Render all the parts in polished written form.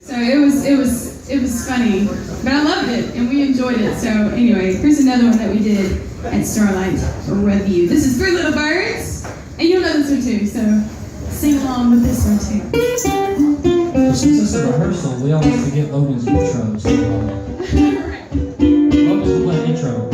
So it was funny, but I loved it and we enjoyed it. So anyway, here's another one that we did at Starlight Review. This is Three Little Birds, and you'll know this one too. So sing along with this one too. Since this is a rehearsal, we always forget Logan's intro. So Logan's will play an intro.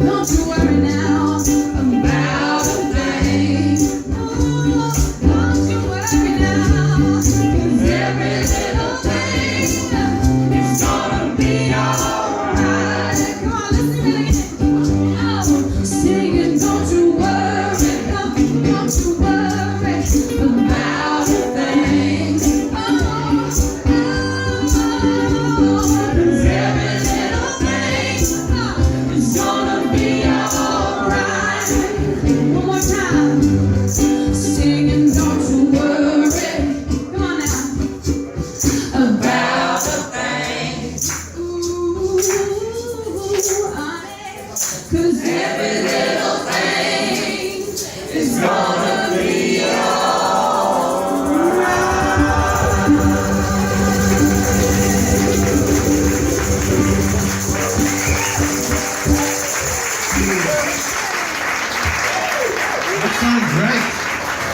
Don't you worry.